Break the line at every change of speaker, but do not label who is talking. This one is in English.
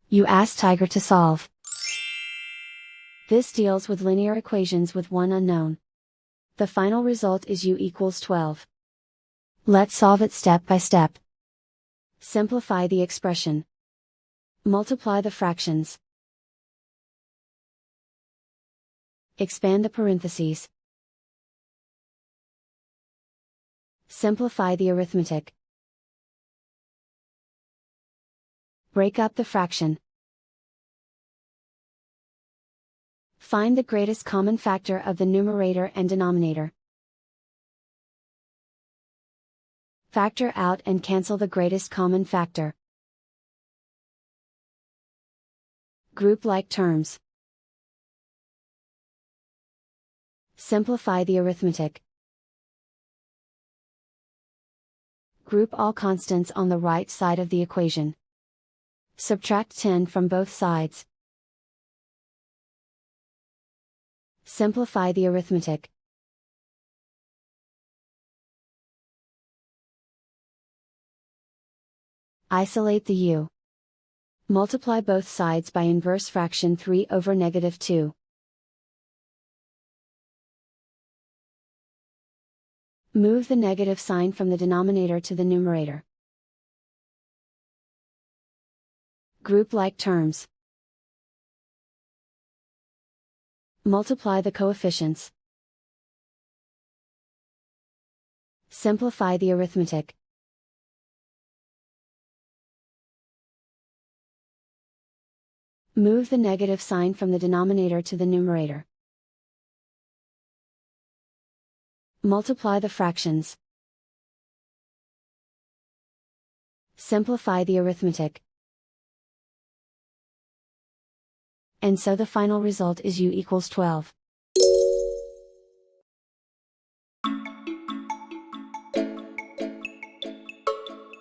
You ask Tiger to solve. This deals with linear equations with one unknown. The final result is u equals 12. Let's solve it step by step. Simplify the expression. Multiply the fractions. Expand the parentheses. Simplify the arithmetic. Break up the fraction. Find the greatest common factor of the numerator and denominator. Factor out and cancel the greatest common factor. Group like terms. Simplify the arithmetic. Group all constants on the right side of the equation. Subtract 10 from both sides. Simplify the arithmetic. Isolate the u. Multiply both sides by inverse fraction 3 over -2. Move the negative sign from the denominator to the numerator. Group like terms. Multiply the coefficients. Simplify the arithmetic. Move the negative sign from the denominator to the numerator. Multiply the fractions. Simplify the arithmetic. And so the final result is u equals 12.